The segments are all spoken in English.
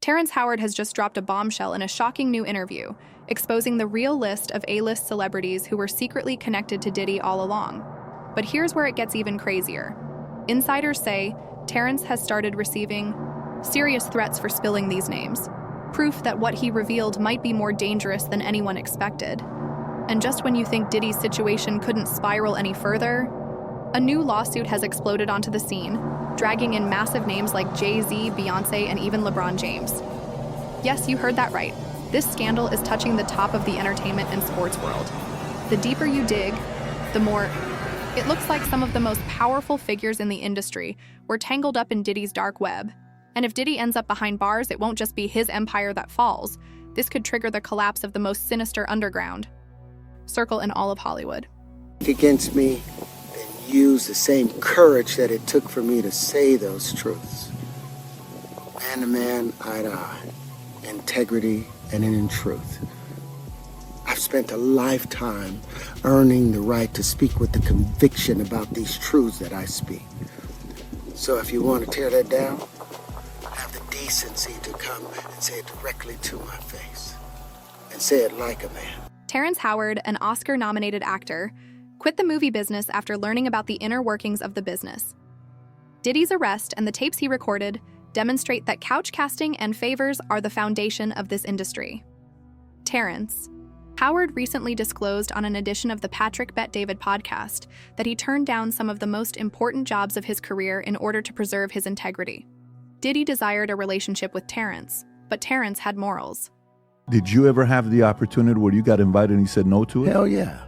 Terrence Howard has just dropped a bombshell in a shocking new interview, exposing the real list of A-list celebrities who were secretly connected to Diddy all along. But here's where it gets even crazier. Insiders say Terrence has started receiving serious threats for spilling these names, proof that what he revealed might be more dangerous than anyone expected. And just when you think Diddy's situation couldn't spiral any further, a new lawsuit has exploded onto the scene, dragging in massive names like Jay-Z, Beyonce, and even LeBron James. Yes, you heard that right. This scandal is touching the top of the entertainment and sports world. The deeper you dig, the more it looks like some of the most powerful figures in the industry were tangled up in Diddy's dark web. And if Diddy ends up behind bars, it won't just be his empire that falls. This could trigger the collapse of the most sinister underground circle in all of Hollywood. Against me, then use the same courage that it took for me to say those truths. Man to man, eye to eye, integrity and in truth. I've spent a lifetime earning the right to speak with the conviction about these truths that I speak. So if you want to tear that down, have the decency to come and say it directly to my face. And say it like a man. Terrence Howard, an Oscar-nominated actor, quit the movie business after learning about the inner workings of the business. Diddy's arrest and the tapes he recorded demonstrate that couch casting and favors are the foundation of this industry. Terrence. Howard recently disclosed on an edition of the Patrick Bet-David podcast that he turned down some of the most important jobs of his career in order to preserve his integrity. Diddy desired a relationship with Terrence, but Terrence had morals. Did you ever have the opportunity where you got invited and you said no to it? Hell yeah.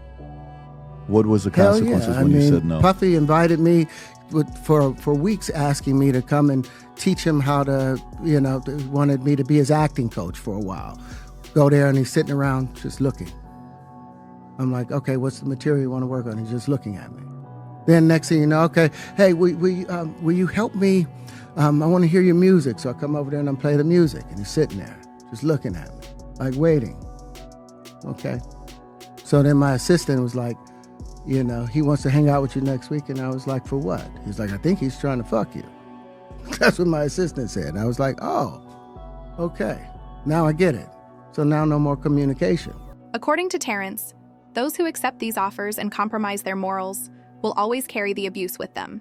What was the consequences when you said no? Puffy invited me for weeks asking me to come and teach him how to, wanted me to be his acting coach for a while. Go there and he's sitting around just looking. I'm like, okay, what's the material you want to work on? He's just looking at me. Then next thing you know, okay, hey, will you help me? I want to hear your music. So I come over there and I play the music. And he's sitting there just looking at me, like waiting. Okay. So then my assistant was like, he wants to hang out with you next week. And I was like, for what? He's like, I think he's trying to fuck you. That's what my assistant said. And I was like, oh, okay. Now I get it. So now no more communication. According to Terrence, those who accept these offers and compromise their morals will always carry the abuse with them.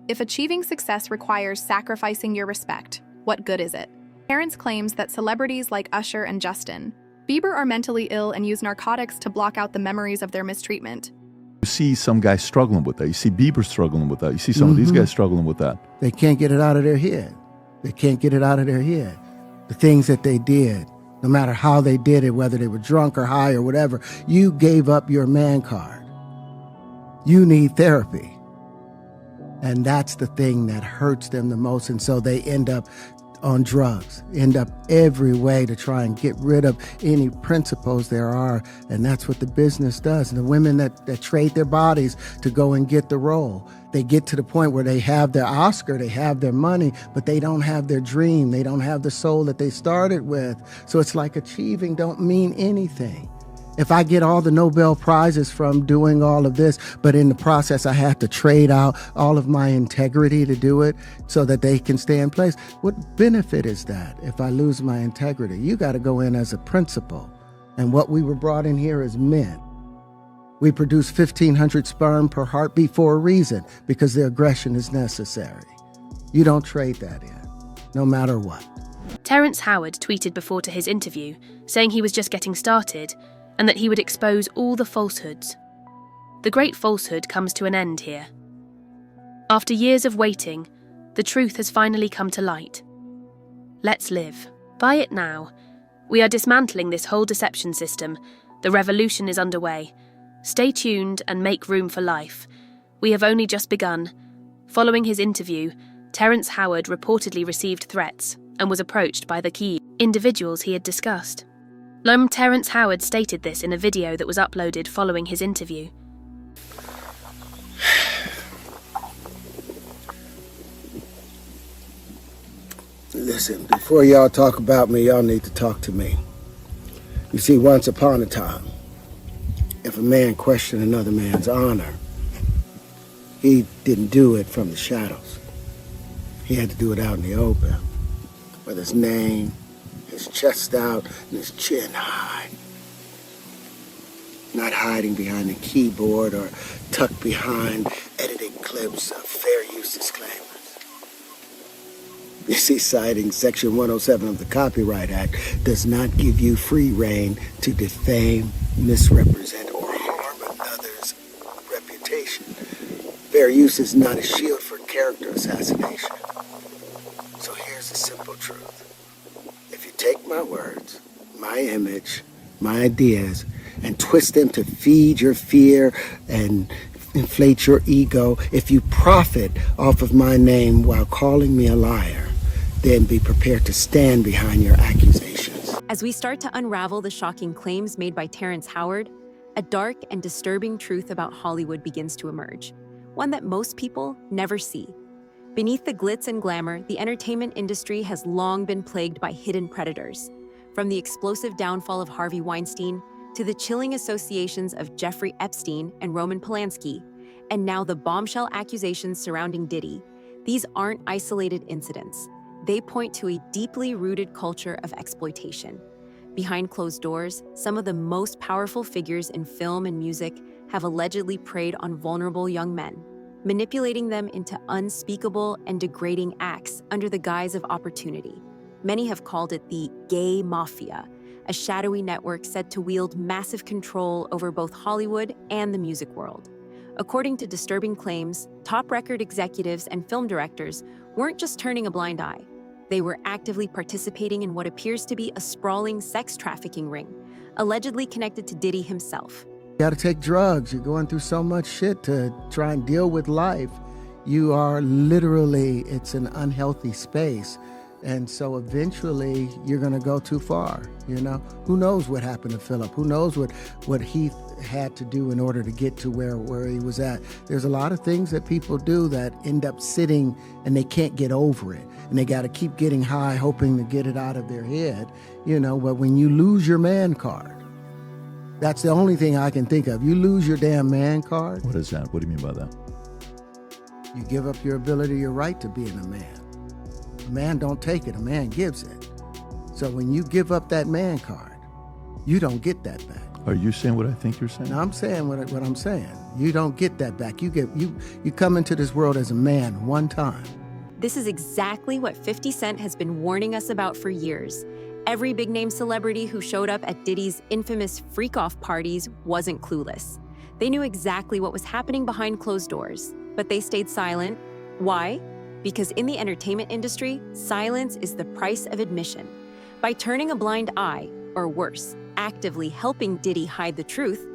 If achieving success requires sacrificing your respect, what good is it? Terrence claims that celebrities like Usher and Justin Bieber are mentally ill and use narcotics to block out the memories of their mistreatment. You see some guys struggling with that. You see Bieber struggling with that. You see some of these guys struggling with that. They can't get it out of their head. They can't get it out of their head. The things that they did, no matter how they did it, whether they were drunk or high or whatever, you gave up your man card. You need therapy. And that's the thing that hurts them the most. And so they end up on drugs, end up every way to try and get rid of any principles there are. And that's what the business does. And the women that trade their bodies to go and get the role, they get to the point where they have their Oscar, they have their money, but they don't have their dream. They don't have the soul that they started with. So it's like achieving don't mean anything. If I get all the Nobel Prizes from doing all of this, but in the process I have to trade out all of my integrity to do it so that they can stay in place, what benefit is that if I lose my integrity? You got to go in as a principal. And what we were brought in here as men. We produce 1,500 sperm per heartbeat for a reason, because the aggression is necessary. You don't trade that in, no matter what. Terrence Howard tweeted before to his interview, saying he was just getting started, and that he would expose all the falsehoods. The great falsehood comes to an end here. After years of waiting, the truth has finally come to light. Let's live. Buy it now. We are dismantling this whole deception system. The revolution is underway. Stay tuned and make room for life. We have only just begun. Following his interview, Terrence Howard reportedly received threats and was approached by the key individuals he had discussed. Terrence Howard stated this in a video that was uploaded following his interview. Listen, before y'all talk about me, y'all need to talk to me. You see, once upon a time, if a man questioned another man's honor, he didn't do it from the shadows. He had to do it out in the open, with his name, his chest out and his chin high. Not hiding behind a keyboard or tucked behind editing clips of fair use disclaimers. You see, citing Section 107 of the Copyright Act does not give you free rein to defame, misrepresent, or harm another's reputation. Fair use is not a shield for character assassination. So here's the simple truth. If you take my words, my image, my ideas, and twist them to feed your fear and inflate your ego, if you profit off of my name while calling me a liar, then be prepared to stand behind your accusations. As we start to unravel the shocking claims made by Terrence Howard, a dark and disturbing truth about Hollywood begins to emerge, one that most people never see. Beneath the glitz and glamour, the entertainment industry has long been plagued by hidden predators. From the explosive downfall of Harvey Weinstein to the chilling associations of Jeffrey Epstein and Roman Polanski, and now the bombshell accusations surrounding Diddy, these aren't isolated incidents. They point to a deeply rooted culture of exploitation. Behind closed doors, some of the most powerful figures in film and music have allegedly preyed on vulnerable young men, manipulating them into unspeakable and degrading acts under the guise of opportunity. Many have called it the gay mafia, a shadowy network said to wield massive control over both Hollywood and the music world. According to disturbing claims, top record executives and film directors weren't just turning a blind eye. They were actively participating in what appears to be a sprawling sex trafficking ring, allegedly connected to Diddy himself. You gotta take drugs. You're going through so much shit to try and deal with life. You are literally, it's an unhealthy space. And so eventually you're gonna go too far, you know? Who knows what happened to Philip? Who knows what he had to do in order to get to where he was at? There's a lot of things that people do that end up sitting and they can't get over it. And they gotta keep getting high, hoping to get it out of their head, you know? But when you lose your man card, that's the only thing I can think of. You lose your damn man card. What is that? What do you mean by that? You give up your ability, your right to being a man. A man don't take it, a man gives it. So when you give up that man card, you don't get that back. Are you saying what I think you're saying? Now, I'm saying what I'm saying. You don't get that back. You come into this world as a man one time. This is exactly what 50 Cent has been warning us about for years. Every big-name celebrity who showed up at Diddy's infamous freak-off parties wasn't clueless. They knew exactly what was happening behind closed doors, but they stayed silent. Why? Because in the entertainment industry, silence is the price of admission. By turning a blind eye, or worse, actively helping Diddy hide the truth,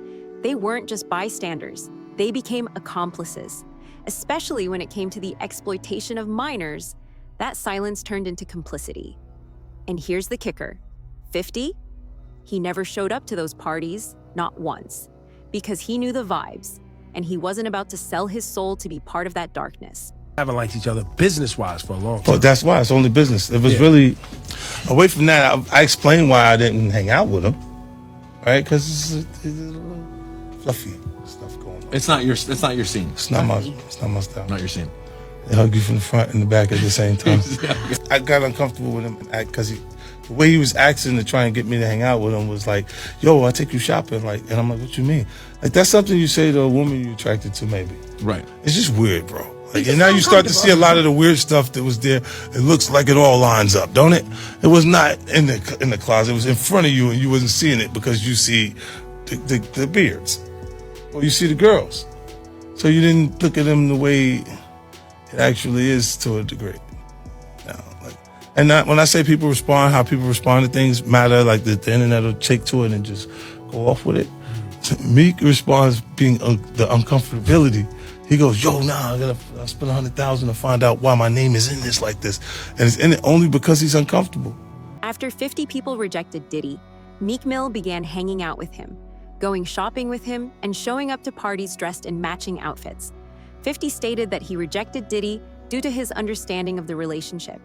they weren't just bystanders, they became accomplices. Especially when it came to the exploitation of minors, that silence turned into complicity. And here's the kicker, 50? He never showed up to those parties, not once, because he knew the vibes, and he wasn't about to sell his soul to be part of that darkness. Haven't liked each other business-wise for a long time. Well, that's why it's only business. It was really away from that. I explained why I didn't hang out with him, right? Because it's a little fluffy stuff going on. It's not your scene. It's not my style. Not your scene. They hug you from the front and the back at the same time. I got uncomfortable with him because the way he was acting to try and get me to hang out with him was like, "Yo, I'll take you shopping." Like, and I'm like, "What you mean?" Like, that's something you say to a woman you're attracted to, maybe. Right. It's just weird, bro. Like, and now you start to see a lot of the weird stuff that was there. It looks like it all lines up, don't it? It was not in the closet. It was in front of you, and you wasn't seeing it because you see the beards, or you see the girls. So you didn't look at them the way it actually is to a degree. And when I say people respond, how people respond to things matter. Like the internet will take to it and just go off with it. Meek responds being the uncomfortability. He goes, "Yo, nah, I'll spend $100,000 to find out why my name is in this like this," and it's in it only because he's uncomfortable. After 50 people rejected Diddy, Meek Mill began hanging out with him, going shopping with him, and showing up to parties dressed in matching outfits. 50 stated that he rejected Diddy due to his understanding of the relationship.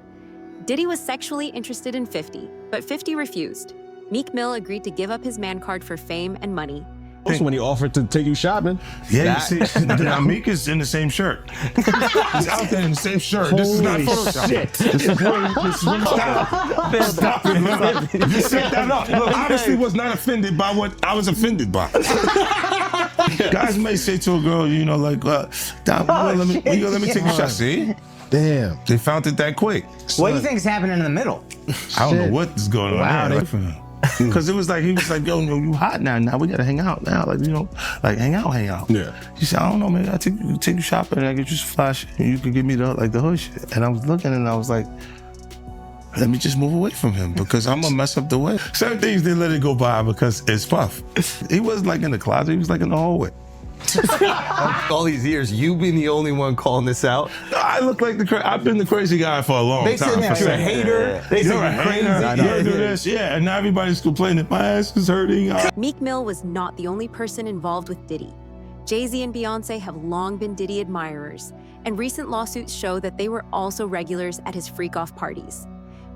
Diddy was sexually interested in 50, but 50 refused. Meek Mill agreed to give up his man card for fame and money. Also when he offered to take you shopping. Yeah, you see, now Meek is in the same shirt. He's out there in the same shirt. This is not Photoshop. This is Stop it, man. Just set that up. Look, obviously was not offended by what I was offended by. Guys may say to a girl, you know, like, let me take a shot. See? Damn. They found it that quick. What do you think is happening in the middle? I don't know what is going on there. Because it was like, he was like, yo, you hot now. Now we got to hang out now. Like, you know, like hang out. Yeah. He said, I don't know, man. I take you shopping and I get you some flash and you can give me the hood shit. And I was looking and I was like, let me just move away from him because I'm gonna mess up the way. Certain things they let it go by because it's Puff. He wasn't like in the closet, he was like in the hallway. All these years, you've been the only one calling this out. I look like I've been the crazy guy for a long They time. said you're a hater. They said you're crazy. You do this, yeah. And now everybody's complaining. My ass is hurting. Meek Mill was not the only person involved with Diddy. Jay-Z and Beyonce have long been Diddy admirers, and recent lawsuits show that they were also regulars at his freak-off parties.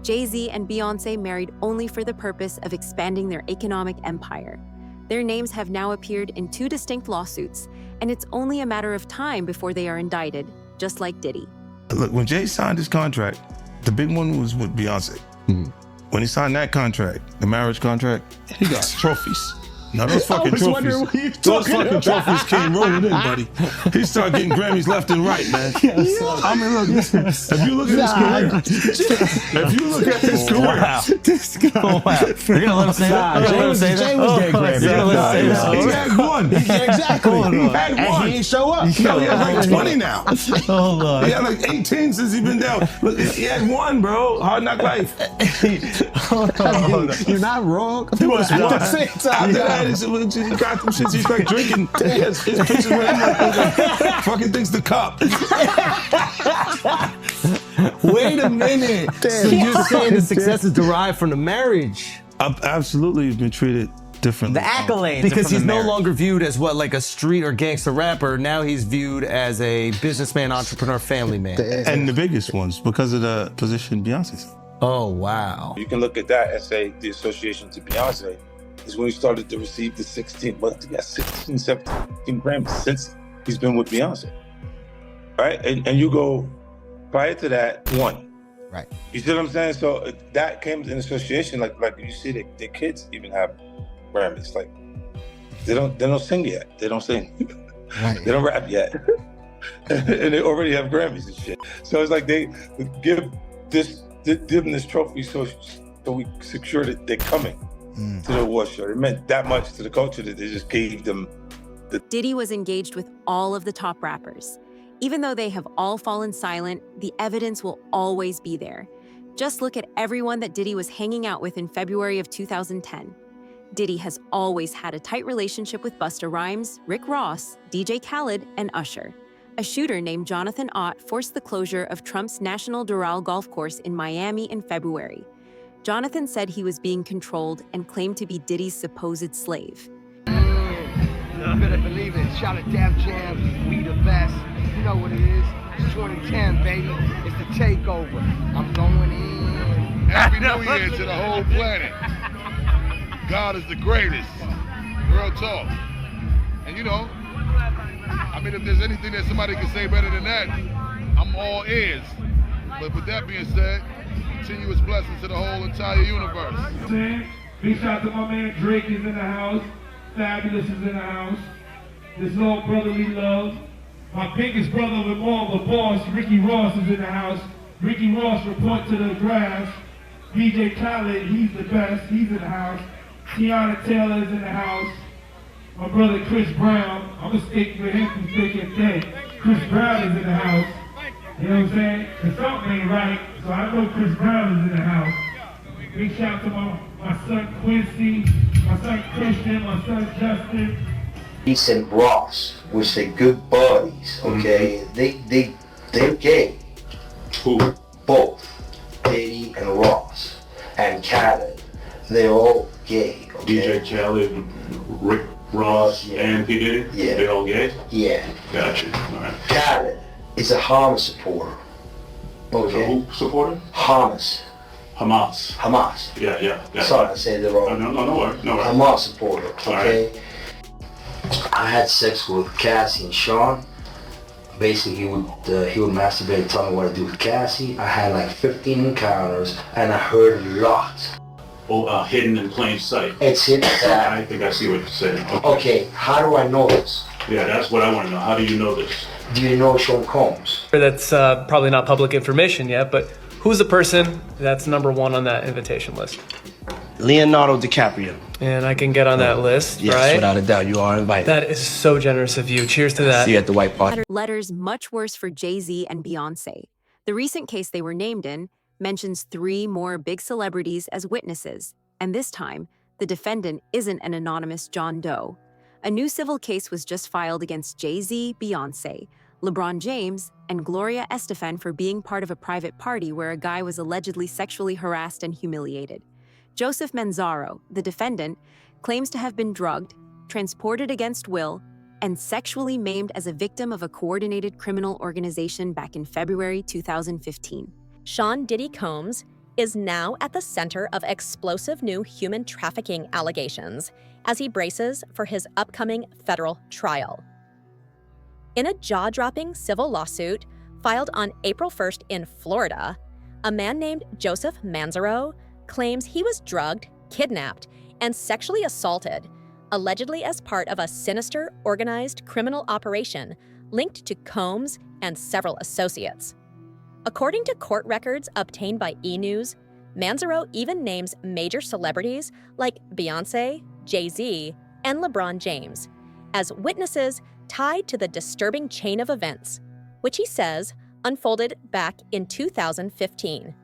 Jay-Z and Beyonce married only for the purpose of expanding their economic empire. Their names have now appeared in 2 distinct lawsuits, and it's only a matter of time before they are indicted, just like Diddy. Look, when Jay signed his contract, the big one was with Beyonce. When he signed that contract, the marriage contract, he got trophies. Now those fucking trophies, trophies came rolling in, buddy. He started getting Grammys left and right, man. I mean, look, listen, if you look at his career, This guy. You're gonna let him say that? Jay was getting Grammys. he had one. Exactly. He had one. And he ain't show up. No, he has like 20 now. Hold on. He had like 18 since he been down. Look, he had one, bro. Hard Knock Life. You're not wrong. He was At one. the same time. After that, he got them shits. He's like drinking. His pictures with him like fucking things to cup. Wait a minute. So you're saying the success is derived from the marriage? Absolutely, he's been treated differently. The accolades. Because he's no marriage. longer viewed as what, like a street or gangster rapper. Now he's viewed as a businessman, entrepreneur, family man. And the biggest ones because of the position Beyonce's in. Oh, wow. You can look at that and say the association to Beyonce is when he started to receive the 16 17 Grammys since he's been with Beyonce. Right? And you go, prior to that, 1. Right. You see what I'm saying? So that came in association, like you see their kids even have Grammys. Like they don't sing yet. They don't sing. Right. They don't rap yet. And they already have Grammys and shit. So it's like they give them this trophy so we secure that they're coming to the award show. It meant that much to the culture that they just gave them. Diddy was engaged with all of the top rappers. Even though they have all fallen silent, the evidence will always be there. Just look at everyone that Diddy was hanging out with in February of 2010. Diddy has always had a tight relationship with Busta Rhymes, Rick Ross, DJ Khaled, and Usher. A shooter named Jonathan Ott forced the closure of Trump's National Doral golf course in Miami in February. Jonathan said he was being controlled and claimed to be Diddy's supposed slave. You better believe it. Shout at Def Jam, we the best. You know what it is. It's 2010, baby. It's the takeover. I'm going in. Happy New Year to the whole planet. God is the greatest. Real talk. And you know, I mean, if there's anything that somebody can say better than that, I'm all ears. But with that being said, continuous blessings to the whole entire universe. Big shout out to my man Drake is in the house. Fabulous is in the house. This little brotherly love. My biggest brother with all the boss, Ricky Ross, is in the house. Ricky Ross, report to the grass. DJ Khaled, he's the best. He's in the house. Tiana Taylor is in the house. My brother Chris Brown, I'm gonna stick with him from thick and thin. Chris Brown is in the house. You know what I'm saying? Cause something ain't right, so I know Chris Brown is in the house. Big shout out to my son Quincy, my son Christian, my son Justin. Reese and Ross, which they good buddies, okay? They're gay. Who? Both. Diddy and Ross. And Khaled. They're all gay, okay? DJ Khaled, Rick Ross, and P. Diddy? Yeah. They all gay? Yeah. Gotcha. All right. Khaled is a Hamas supporter. Okay? Who supporter? Hamas. Hamas. Yeah. Yeah. Sorry, I said it wrong. No worries. Hamas supporter, okay? I had sex with Cassie and Sean. Basically, he would masturbate and tell me what to do with Cassie. I had like 15 encounters, and I heard a lot. Oh, hidden in plain sight. It's hidden. I think I see what you're saying. Okay, how do I know this? Yeah, that's what I want to know. How do you know this? Do you know Sean Combs? That's probably not public information yet, but who's the person that's number one on that invitation list? Leonardo DiCaprio. And I can get on that list, yes, right? Without a doubt, you are invited. That is so generous of you. Cheers to that. See you at the White Party. Letters much worse for Jay-Z and Beyonce. The recent case they were named in mentions 3 more big celebrities as witnesses, and this time, the defendant isn't an anonymous John Doe. A new civil case was just filed against Jay-Z, Beyonce, LeBron James, and Gloria Estefan for being part of a private party where a guy was allegedly sexually harassed and humiliated. Joseph Manzaro, the defendant, claims to have been drugged, transported against will, and sexually maimed as a victim of a coordinated criminal organization back in February 2015. Sean Diddy Combs is now at the center of explosive new human trafficking allegations as he braces for his upcoming federal trial. In a jaw-dropping civil lawsuit filed on April 1st in Florida, a man named Joseph Manzaro claims he was drugged, kidnapped, and sexually assaulted, allegedly as part of a sinister, organized criminal operation linked to Combs and several associates. According to court records obtained by E! News, Manzaro even names major celebrities like Beyonce, Jay-Z, and LeBron James as witnesses tied to the disturbing chain of events, which he says unfolded back in 2015.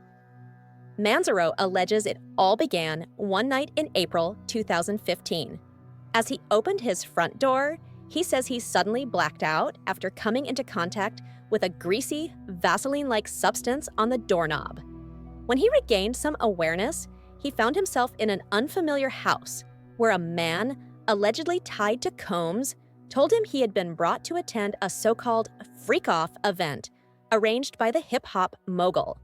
Manzaro alleges it all began one night in April 2015. As he opened his front door, he says he suddenly blacked out after coming into contact with a greasy, Vaseline-like substance on the doorknob. When he regained some awareness, he found himself in an unfamiliar house where a man, allegedly tied to Combs, told him he had been brought to attend a so-called freak-off event arranged by the hip-hop mogul.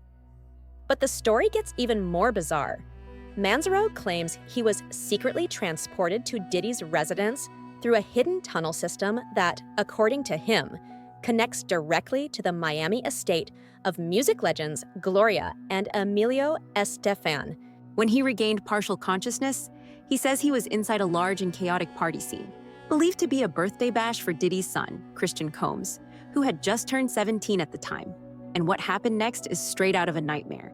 But the story gets even more bizarre. Manzaro claims he was secretly transported to Diddy's residence through a hidden tunnel system that, according to him, connects directly to the Miami estate of music legends Gloria and Emilio Estefan. When he regained partial consciousness, he says he was inside a large and chaotic party scene, believed to be a birthday bash for Diddy's son, Christian Combs, who had just turned 17 at the time. And what happened next is straight out of a nightmare.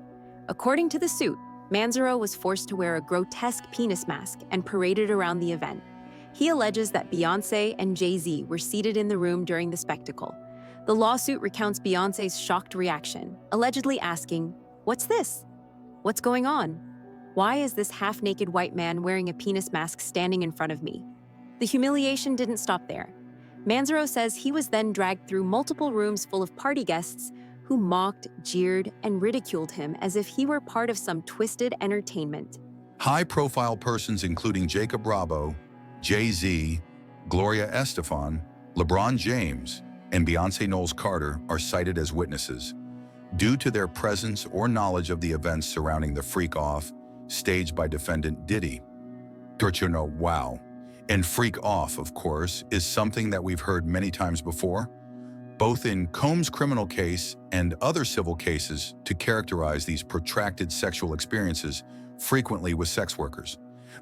According to the suit, Manzaro was forced to wear a grotesque penis mask and paraded around the event. He alleges that Beyonce and Jay-Z were seated in the room during the spectacle. The lawsuit recounts Beyonce's shocked reaction, allegedly asking, "What's this? What's going on? Why is this half-naked white man wearing a penis mask standing in front of me?" The humiliation didn't stop there. Manzaro says he was then dragged through multiple rooms full of party guests who mocked, jeered, and ridiculed him as if he were part of some twisted entertainment. High-profile persons including Jacob Bravo, Jay-Z, Gloria Estefan, LeBron James, and Beyonce Knowles Carter are cited as witnesses due to their presence or knowledge of the events surrounding the freak-off staged by defendant Diddy. Don't you know, wow. And freak-off, of course, is something that we've heard many times before, both in Combs' criminal case and other civil cases, to characterize these protracted sexual experiences, frequently with sex workers.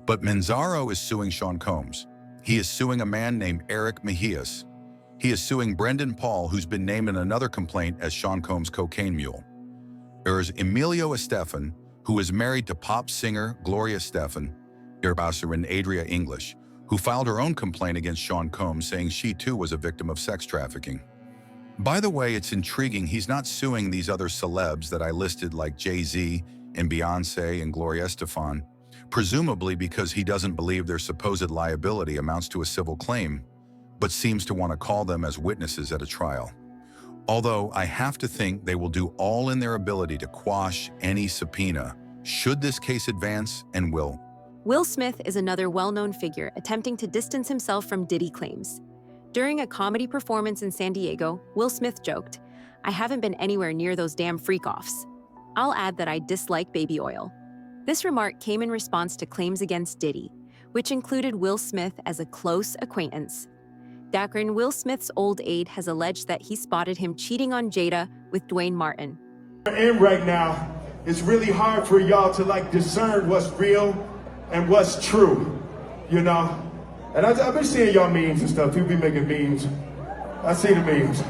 But Manzaro is suing Sean Combs. He is suing a man named Eric Mejias. He is suing Brendan Paul, who's been named in another complaint as Sean Combs' cocaine mule. There's Emilio Estefan, who is married to pop singer Gloria Estefan, and Adria English, who filed her own complaint against Sean Combs, saying she too was a victim of sex trafficking. By the way, it's intriguing he's not suing these other celebs that I listed like Jay-Z and Beyonce and Gloria Estefan, presumably because he doesn't believe their supposed liability amounts to a civil claim, but seems to want to call them as witnesses at a trial. Although I have to think they will do all in their ability to quash any subpoena, should this case advance, and will. Will Smith is another well-known figure attempting to distance himself from Diddy claims. During a comedy performance in San Diego, Will Smith joked, "I haven't been anywhere near those damn freak-offs. I'll add that I dislike baby oil." This remark came in response to claims against Diddy, which included Will Smith as a close acquaintance, Dackrin, Will Smith's old aide, has alleged that he spotted him cheating on Jada with Dwayne Martin. And right now, it's really hard for y'all to like discern what's real and what's true, you know? And I've been seeing y'all memes and stuff. People be making memes. I see the memes.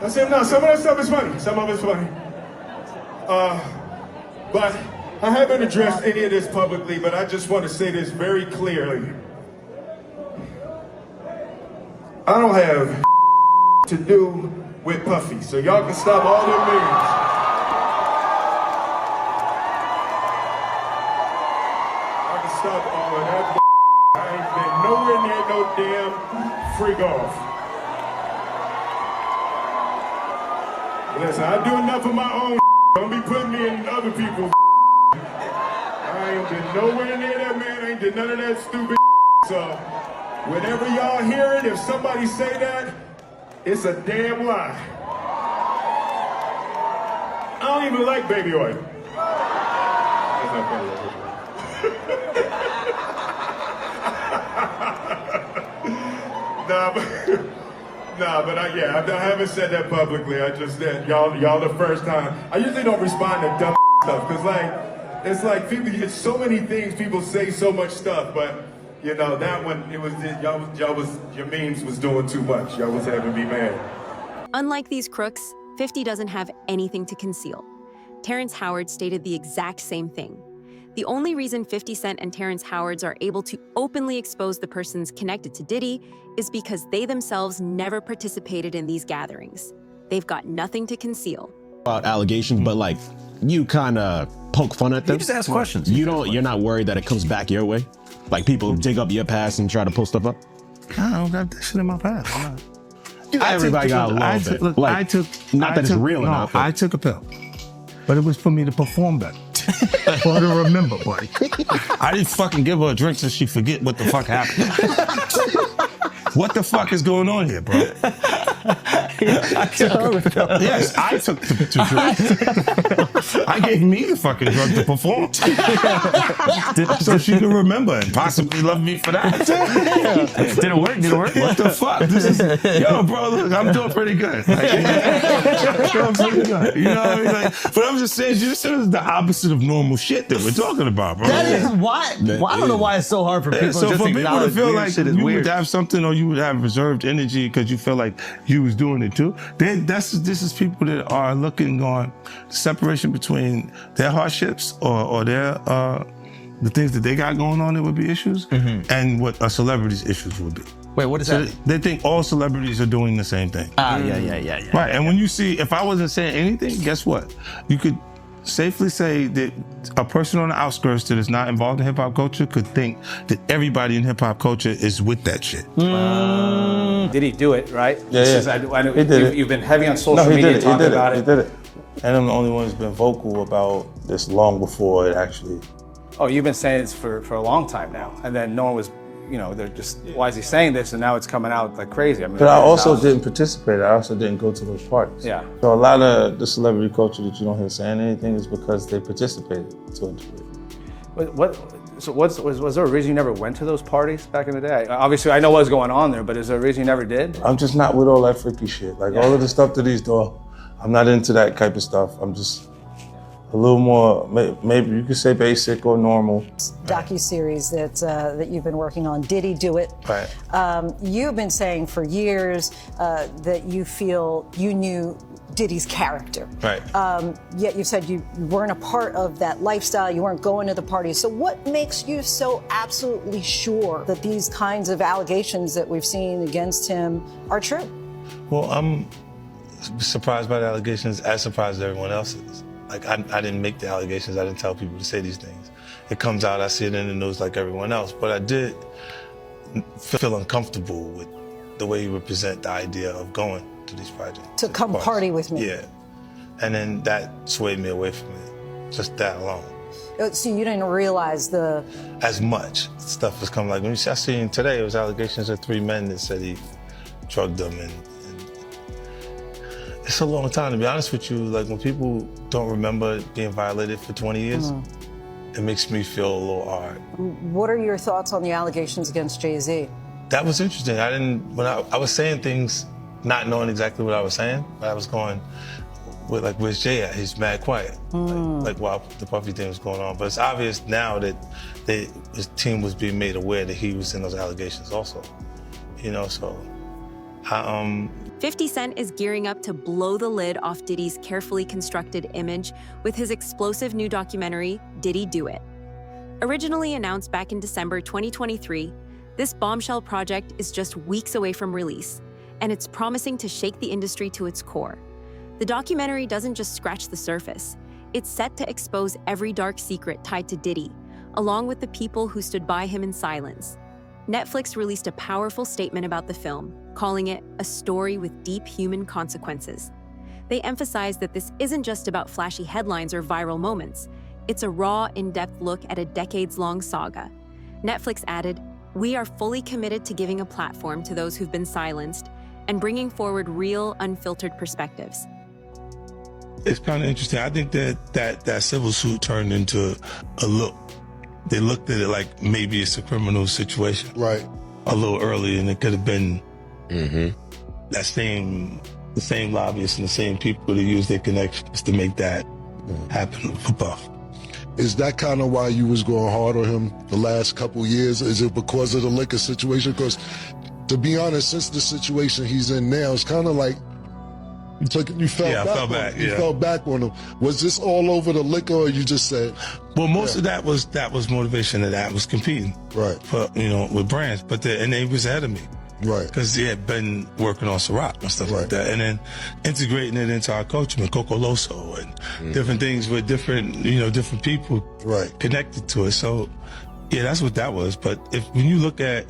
I say, no, some of that stuff is funny. Some of it's funny. But I haven't addressed any of this publicly, but I just want to say this very clearly. I don't have to do with Puffy, so y'all can stop all them memes. I can stop all of that. I ain't been nowhere near no damn freak off. Listen, I do enough of my own. Don't be putting me in other people's. I ain't been nowhere near that man. I ain't did none of that stupid. So, whenever y'all hear it, if somebody say that, it's a damn lie. I don't even like baby oil. but I haven't said that publicly. I just said y'all the first time. I usually don't respond to dumb stuff because it's like people. It's so many things people say, so much stuff, but. You know, that one, your memes was doing too much. Y'all was having me mad. Unlike these crooks, 50 doesn't have anything to conceal. Terrence Howard stated the exact same thing. The only reason 50 Cent and Terrence Howard are able to openly expose the persons connected to Diddy is because they themselves never participated in these gatherings. They've got nothing to conceal. About allegations, but like, you kind of poke fun at them. You just ask questions. You're not worried that it comes back your way? Like people dig up your past and try to pull stuff up? I don't got that shit in my past. Everybody got a little bit. Not that it's real enough. I took a pill, but it was for me to perform better. For her to remember, buddy. I didn't fucking give her a drink so she forget what the fuck happened. What the fuck is going on here, bro? Yes, I took the drug. I gave me the fucking drug to perform. So she could remember and possibly love me for that. Did it work? What the fuck? Yo, bro, look, I'm doing pretty good. Like, I'm pretty good. You know what I mean? Like, but I'm just saying, this is the opposite of normal shit that we're talking about, bro. That is why. I don't know why it's so hard for people so just for to people to feel weird like shit is you weird. would have something or you would have reserved energy because you feel like you was doing it too, this is people that are looking on the separation between their hardships or their the things that they got going on that would be issues and what a celebrity's issues would be. Wait, what is that? They think all celebrities are doing the same thing. Yeah. Right, and when you see, if I wasn't saying anything, guess what? You could safely say that a person on the outskirts that is not involved in hip-hop culture could think that everybody in hip-hop culture is with that shit. Did he do it, right? Yeah. I know He did it. You've been heavy on social media talking about it. He did it. And I'm the only one who's been vocal about this long before it actually. Oh, you've been saying this for a long time now. And then no one was, they're just, why is he saying this? And now it's coming out like crazy. I mean, But I also didn't participate. I also didn't go to those parties. Yeah. So a lot of the celebrity culture that you don't hear saying anything is because they participated to a degree. Was there a reason you never went to those parties back in the day? Obviously, I know what was going on there, but is there a reason you never did? I'm just not with all that freaky shit. Like all of the stuff that he's doing, I'm not into that type of stuff. I'm just a little more, maybe you could say basic or normal. Docuseries that you've been working on, Diddy Do It. Right. You've been saying for years that you feel you knew Diddy's character. Right. Yet you said you weren't a part of that lifestyle, you weren't going to the parties. So what makes you so absolutely sure that these kinds of allegations that we've seen against him are true? Well, I'm surprised by the allegations, as surprised as everyone else is. Like, I didn't make the allegations, I didn't tell people to say these things. It comes out, I see it in the news like everyone else, but I did feel uncomfortable with the way you would present the idea of going to these projects. To come party with me. Yeah. And then that swayed me away from it, just that alone. So you didn't realize as much stuff was coming. Like when I seen today, it was allegations of 3 men that said he drugged them, and it's a long time, to be honest with you. Like when people don't remember being violated for 20 years, it makes me feel a little odd. What are your thoughts on the allegations against Jay-Z? that was interesting. When I was saying things, not knowing exactly what I was saying, but I was going with like, where's Jay at? He's mad quiet. Like while the Puffy thing was going on. But it's obvious now that his team was being made aware that he was in those allegations also. You know, so 50 Cent is gearing up to blow the lid off Diddy's carefully constructed image with his explosive new documentary, Diddy Do It. Originally announced back in December 2023, this bombshell project is just weeks away from release, and it's promising to shake the industry to its core. The documentary doesn't just scratch the surface. It's set to expose every dark secret tied to Diddy, along with the people who stood by him in silence. Netflix released a powerful statement about the film, calling it a story with deep human consequences. They emphasized that this isn't just about flashy headlines or viral moments. It's a raw, in-depth look at a decades-long saga. Netflix added, "We are fully committed to giving a platform to those who've been silenced and bringing forward real, unfiltered perspectives." It's kind of interesting. I think that civil suit turned into a look. They looked at it like maybe it's a criminal situation. Right. A little early, and it could have been the same lobbyists and the same people that use their connections to make that happen for Puff. Is that kind of why you was going hard on him the last couple years? Is it because of the liquor situation? Because, to be honest, since the situation he's in now, it's kind of like you fell back on him. Was this all over the liquor, or you just said? Well, most of that was motivation. That was competing, right? For, with brands, and they was ahead of me, right? Because he had been working on Ciroc and stuff like that, and then integrating it into our culture, and Coco Loso and different things with different people connected to it. So, yeah, that's what that was. But when you look at,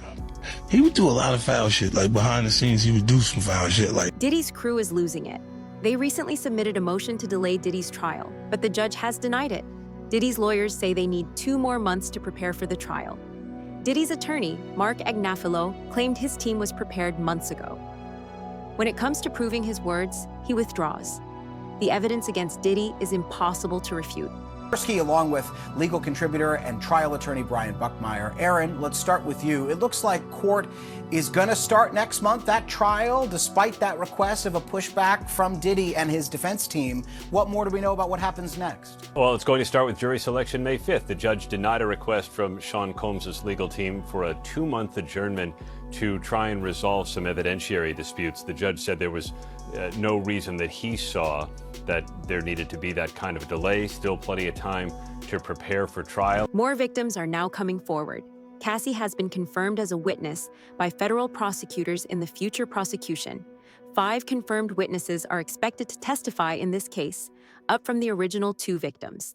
he would do a lot of foul shit. Like behind the scenes, he would do some foul shit. Like Diddy's crew is losing it. They recently submitted a motion to delay Diddy's trial, but the judge has denied it. Diddy's lawyers say they need 2 more months to prepare for the trial. Diddy's attorney, Mark Agnafilo, claimed his team was prepared months ago. When it comes to proving his words, he withdraws. The evidence against Diddy is impossible to refute. Along with legal contributor and trial attorney Brian Buckmeyer. Aaron, let's start with you. It looks like court is going to start next month, that trial, despite that request of a pushback from Diddy and his defense team. What more do we know about what happens next? Well, it's going to start with jury selection May 5th. The judge denied a request from Sean Combs' legal team for a 2-month adjournment to try and resolve some evidentiary disputes. The judge said there was no reason that he saw that there needed to be that kind of delay. Still plenty of time to prepare for trial. More victims are now coming forward. Cassie has been confirmed as a witness by federal prosecutors in the future prosecution. 5 confirmed witnesses are expected to testify in this case, up from the original 2 victims.